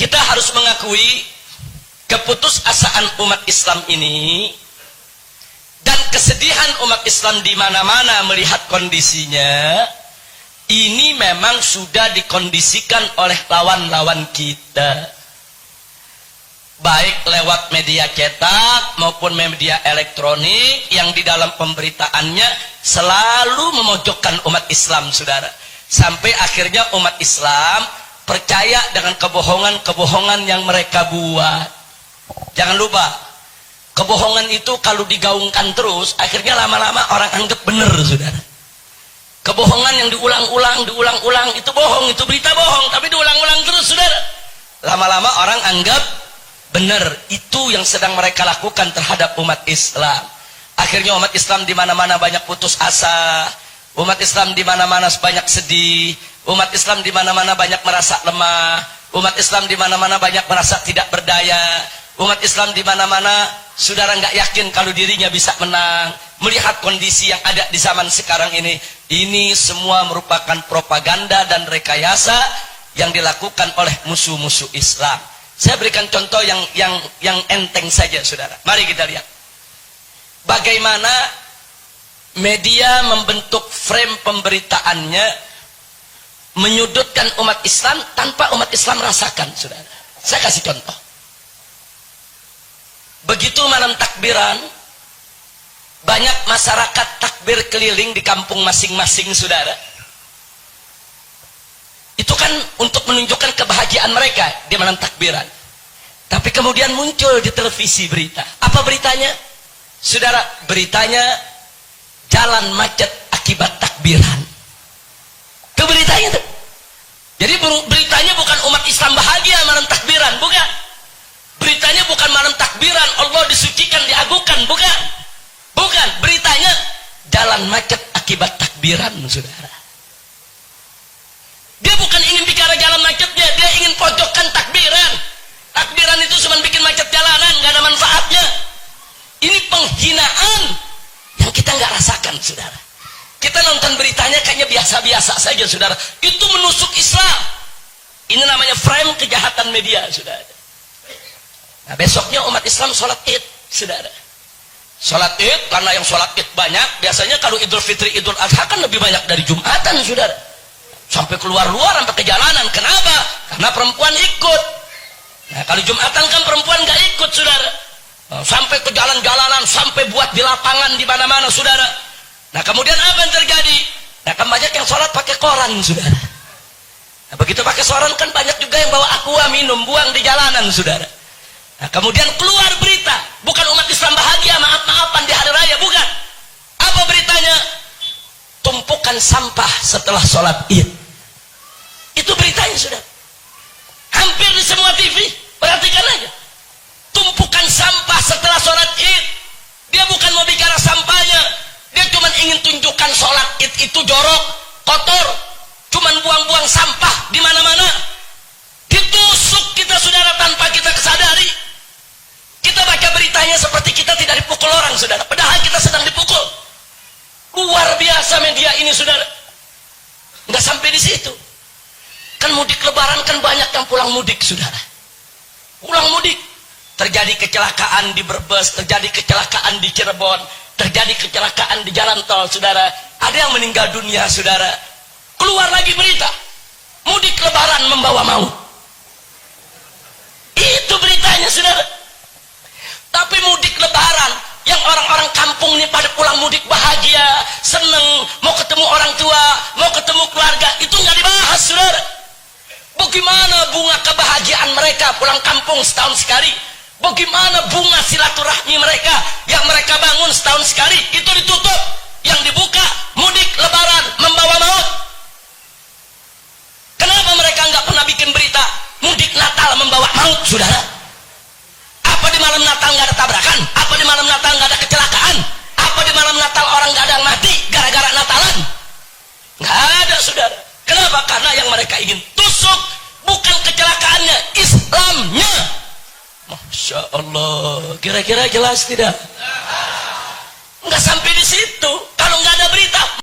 kita harus mengakui keputusasaan umat Islam ini dan kesedihan umat Islam di mana-mana melihat kondisinya. Ini memang sudah dikondisikan oleh lawan-lawan kita, baik lewat media cetak maupun media elektronik yang di dalam pemberitaannya selalu memojokkan umat Islam, saudara. Sampai akhirnya umat Islam percaya dengan kebohongan-kebohongan yang mereka buat. Jangan lupa, kebohongan itu kalau digaungkan terus, akhirnya lama-lama orang anggap benar, saudara. Kebohongan yang diulang-ulang itu bohong, itu berita bohong, tapi diulang-ulang terus, saudara. Lama-lama orang anggap benar. Itu yang sedang mereka lakukan terhadap umat Islam. Akhirnya umat Islam di mana-mana banyak putus asa, umat Islam di mana-mana banyak sedih, umat Islam di mana-mana banyak merasa lemah, umat Islam di mana-mana banyak merasa tidak berdaya, umat Islam di mana-mana saudara nggak yakin kalau dirinya bisa menang. Melihat kondisi yang ada di zaman sekarang ini semua merupakan propaganda dan rekayasa yang dilakukan oleh musuh-musuh Islam. Saya berikan contoh yang enteng saja, saudara. Mari kita lihat bagaimana media membentuk frame pemberitaannya menyudutkan umat Islam tanpa umat Islam rasakan, saudara. Saya kasih contoh. Begitu malam takbiran, banyak masyarakat takbir keliling di kampung masing-masing, saudara. Itu kan untuk menunjukkan kebahagiaan mereka di malam takbiran. Tapi kemudian muncul di televisi berita. Apa beritanya? Saudara, beritanya jalan macet akibat takbiran. Itu beritanya tuh. Jadi beritanya bukan umat Islam bahagia malam takbiran, bukan. Beritanya bukan malam takbiran Allah disucikan, diagungkan, bukan. Bukan, beritanya jalan macet akibat takbiran, saudara. Dia bukan ingin bicara jalan macetnya, dia ingin pojokkan takbiran. Takbiran itu cuma bikin macet jalanan, gak ada manfaatnya. Ini penghinaan yang kita nggak rasakan, saudara. Kita nonton beritanya kayaknya biasa-biasa saja, saudara. Itu menusuk Islam. Ini namanya frame kejahatan media, saudara. Nah, besoknya umat Islam sholat Id, saudara. Sholat Id, karena yang sholat Id banyak, biasanya kalau Idul Fitri, Idul Adha kan lebih banyak dari Jumatan, saudara. Sampai keluar-luar, sampai ke jalanan. Kenapa? Karena perempuan ikut. Nah, kalau Jumatan kan perempuan nggak ikut, saudara. Sampai ke jalan-jalanan, sampai buat di lapangan di mana-mana, saudara. Nah, kemudian apa yang terjadi? Nah, kan banyak yang sholat pakai koran, saudara. Nah, begitu pakai koran kan banyak juga yang bawa aqua minum, buang di jalanan, saudara. Nah, kemudian keluar berita, bukan umat Islam bahagia maaf-maafan di hari raya, bukan. Apa beritanya? Tumpukan sampah setelah sholat Id. Itu beritanya, saudara. Hampir di semua TV, perhatikan aja. Tumpukan sampah setelah sholat Id. Dia bukan mau bicara sampahnya, dia cuma ingin tunjukkan sholat Id itu jorok, kotor, cuma buang-buang sampah di mana-mana. Ditusuk kita, saudara, tanpa kita kesadari. Kita baca beritanya seperti kita tidak dipukul orang, saudara, padahal kita sedang dipukul. Luar biasa media ini, saudara. Nggak sampai di situ. Kan mudik lebaran kan banyak yang pulang mudik, saudara. Pulang mudik. Terjadi kecelakaan di Brebes, terjadi kecelakaan di Cirebon, terjadi kecelakaan di jalan tol, saudara. Ada yang meninggal dunia, saudara. Keluar lagi berita, mudik lebaran membawa maut. Itu beritanya, saudara. Tapi mudik lebaran yang orang-orang kampung ini pada pulang mudik bahagia, seneng, mau ketemu orang tua, mau ketemu keluarga, itu nggak dibahas, saudara. Bagaimana bunga kebahagiaan mereka pulang kampung setahun sekali? Bagaimana bunga silaturahmi mereka yang mereka bangun setahun sekali? Itu ditutup. Yang dibuka, mudik lebaran membawa maut. Kenapa mereka nggak pernah bikin berita mudik Natal membawa maut, saudara? Apa di malam Natal nggak ada tabrakan? Apa di malam Natal nggak ada kecelakaan? Apa di malam Natal orang nggak ada yang mati gara-gara Natalan? Nggak ada, saudara. Kenapa? Karena yang mereka ingin tusuk bukan kecelakaannya, Islamnya. Masya Allah. Kira-kira jelas tidak? Nggak sampai di situ. Kalau nggak ada berita